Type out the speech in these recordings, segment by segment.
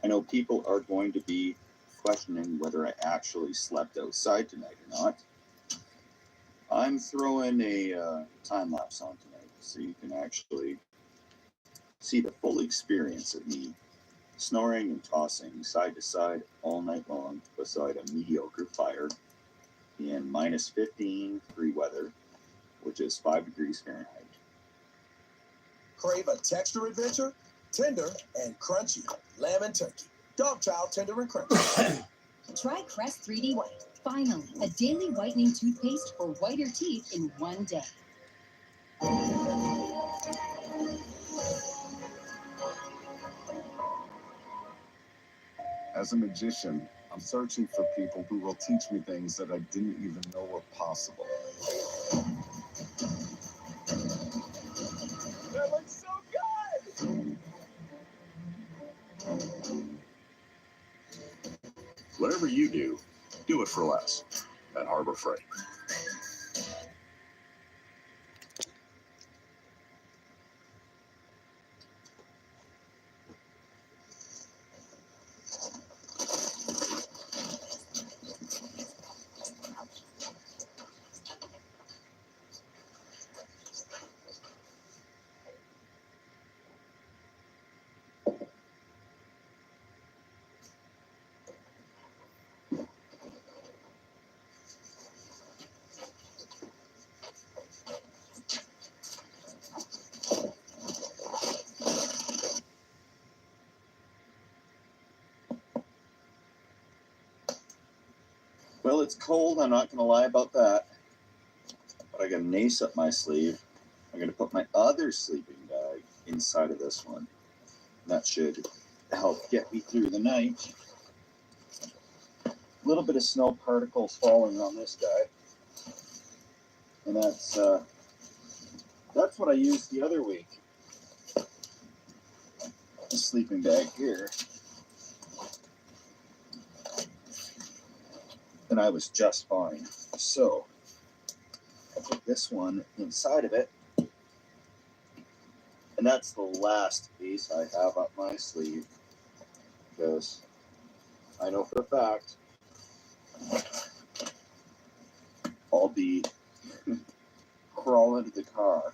I know people are going to be questioning whether I actually slept outside tonight or not. I'm throwing a time lapse on tonight so you can actually see the full experience of me snoring and tossing side to side all night long beside a mediocre fire in minus 15 degree weather, which is 5 degrees Fahrenheit. Crave a texture adventure? Tender and crunchy. Lamb and turkey. Dog chow tender and crunchy. Try Crest 3D White. Finally, a daily whitening toothpaste for whiter teeth in one day. As a magician, I'm searching for people who will teach me things that I didn't even know were possible. That looks so good! Whatever you do it for less at Harbor Freight. Well, it's cold, I'm not going to lie about that. But I got an ace up my sleeve. I'm going to put my other sleeping bag inside of this one. That should help get me through the night. A little bit of snow particles falling on this guy. And that's what I used the other week. The sleeping bag here. And I was just fine. So I put this one inside of it. And that's the last ace I have up my sleeve. Because I know for a fact I'll be crawling to the car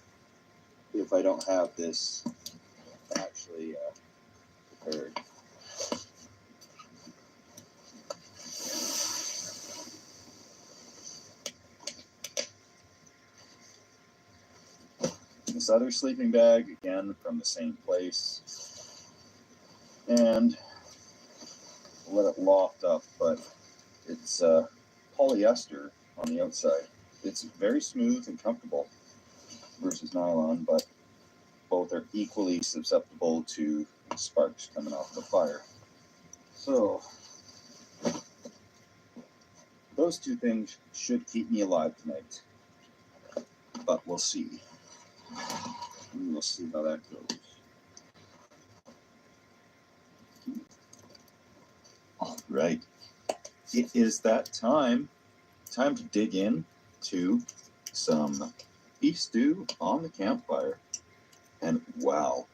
if I don't have this actually prepared. This other sleeping bag, again, from the same place. And I'll let it loft up, but it's polyester on the outside. It's very smooth and comfortable versus nylon, but both are equally susceptible to sparks coming off the fire. So those two things should keep me alive tonight, but we'll see. We'll see how that goes. All right, it is that time to dig in to some beef stew on the campfire. And wow,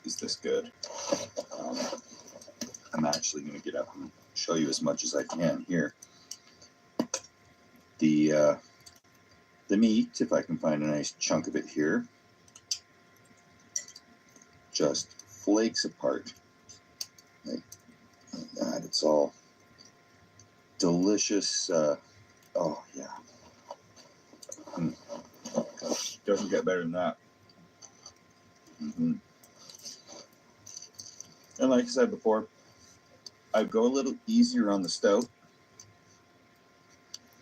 is this good. I'm actually going to get up and show you as much as I can here. The meat, if I can find a nice chunk of it here, just flakes apart like that. It's all delicious. Oh yeah, doesn't get better than that. And like I said before, I'd go a little easier on the stout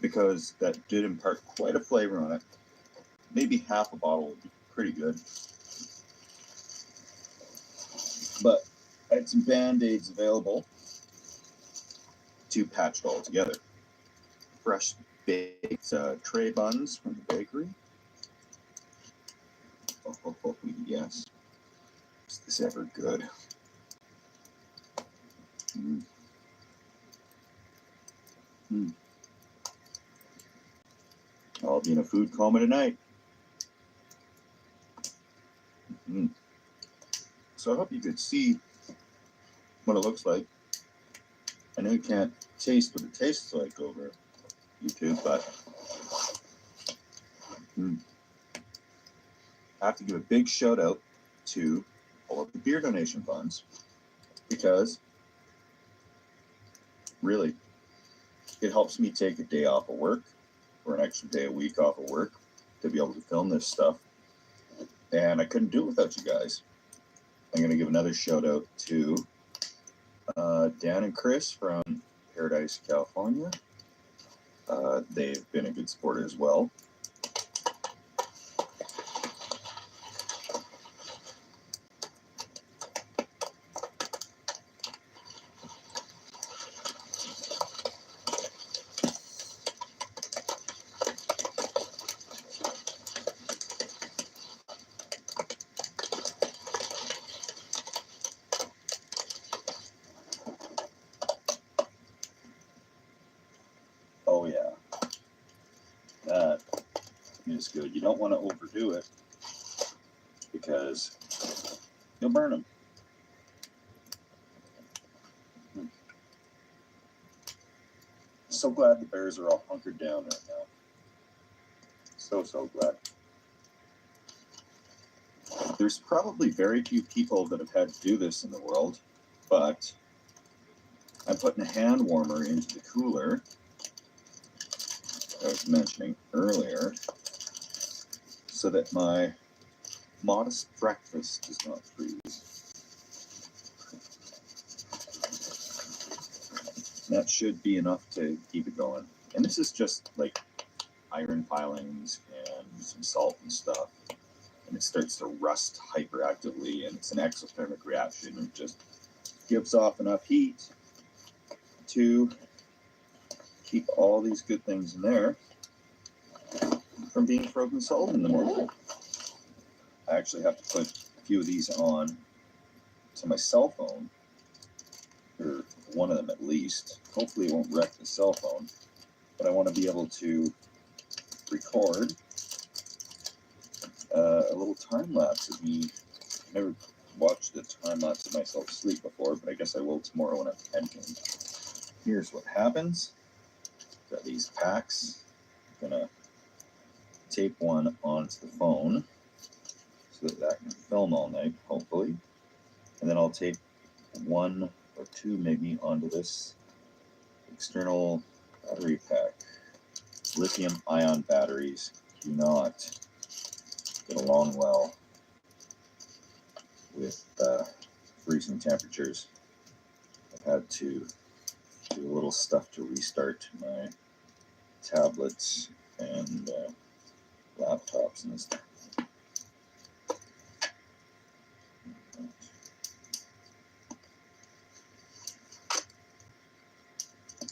because that did impart quite a flavor on it. Maybe half a bottle would be pretty good. But I had some Band-Aids available to patch it all together. Fresh baked tray buns from the bakery. Oh, yes. Is this ever good? I'll be in a food coma tonight. So I hope you could see what it looks like. I know you can't taste what it tastes like over YouTube, but I have to give a big shout out to all of the beer donation funds, because really, it helps me take a day off of work or an extra day a week off of work to be able to film this stuff. And I couldn't do it without you guys. I'm going to give another shout out to Dan and Chris from Paradise, California. They've been a good sport as well. Oh yeah, that is good. You don't want to overdo it because you'll burn them. So glad the bears are all hunkered down right now. So glad. There's probably very few people that have had to do this in the world, but I'm putting a hand warmer into the cooler I was mentioning earlier, so that my modest breakfast does not freeze. That should be enough to keep it going. And this is just like iron filings and some salt and stuff. And it starts to rust hyperactively, and it's an exothermic reaction. It just gives off enough heat to keep all these good things in there from being frozen solid in the morning. I actually have to put a few of these on to my cell phone, or one of them at least. Hopefully it won't wreck the cell phone, but I want to be able to record a little time lapse of me. I've never watched a time lapse of myself sleep before, but I guess I will tomorrow when I'm editing. Here's what happens. Got these packs. I'm gonna tape one onto the phone so that I can film all night, hopefully. And then I'll tape one or two maybe onto this external battery pack. Lithium-ion batteries do not get along well with freezing temperatures. I've had to do a little stuff to restart my tablets and laptops and stuff.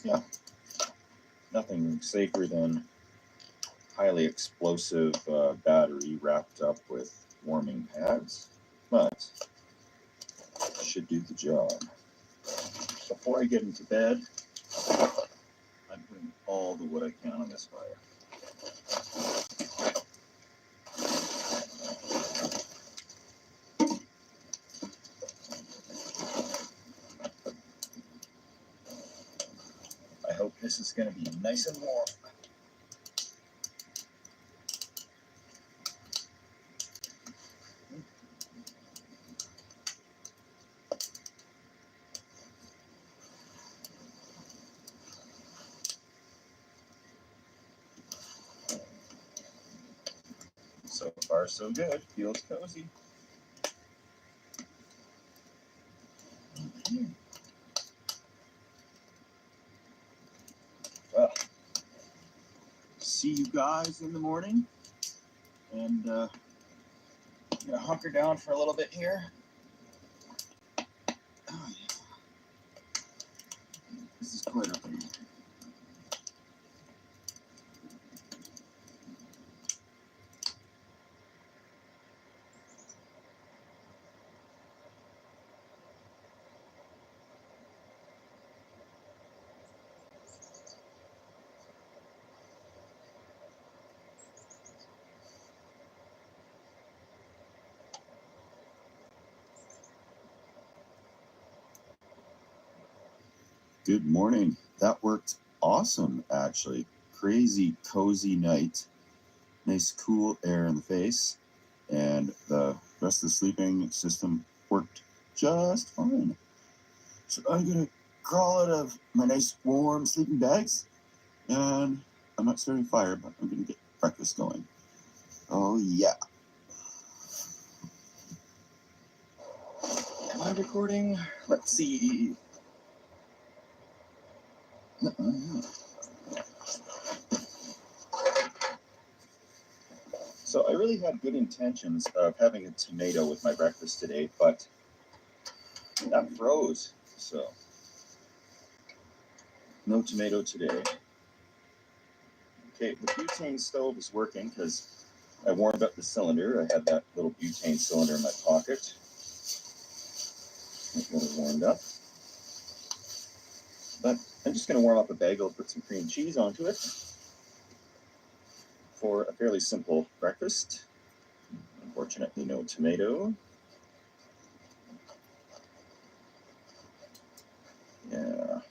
Yeah, nothing safer than highly explosive battery wrapped up with warming pads, but it should do the job. Before I get into bed, I'm putting all the wood I can on this fire. I hope this is going to be nice and warm. So far, so good. Feels cozy. Well, see you guys in the morning, and I'm gonna hunker down for a little bit here. Oh, yeah. This is quite okay. Good morning. That worked awesome, actually. Crazy cozy night. Nice cool air in the face. And the rest of the sleeping system worked just fine. So I'm going to crawl out of my nice warm sleeping bags. And I'm not starting a fire, but I'm going to get breakfast going. Oh, yeah. Am I recording? Let's see. So I really had good intentions of having a tomato with my breakfast today, but that froze. So no tomato today. Okay, the butane stove is working because I warmed up the cylinder. I had that little butane cylinder in my pocket. It got it warmed up. But I'm just going to warm up a bagel, put some cream cheese onto it for a fairly simple breakfast. Unfortunately, no tomato. Yeah.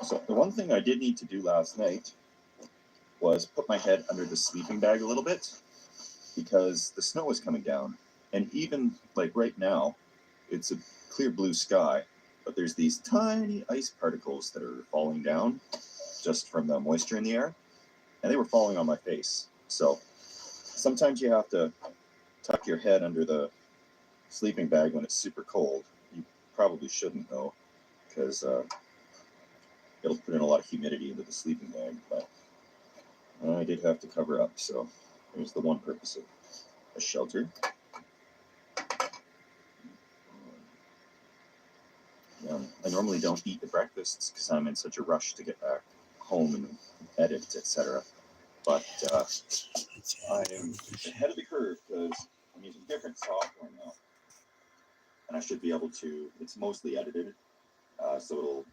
So the one thing I did need to do last night was put my head under the sleeping bag a little bit because the snow is coming down. And even like right now, it's a clear blue sky, but there's these tiny ice particles that are falling down just from the moisture in the air, and they were falling on my face. So sometimes you have to tuck your head under the sleeping bag when it's super cold. You probably shouldn't though, because it'll put in a lot of humidity into the sleeping bag, but I did have to cover up, so there's the one purpose of a shelter. I normally don't eat the breakfasts because I'm in such a rush to get back home and edit, etc. But I'm ahead of the curve because I'm using different software now, and I should be able to. It's mostly edited, so it'll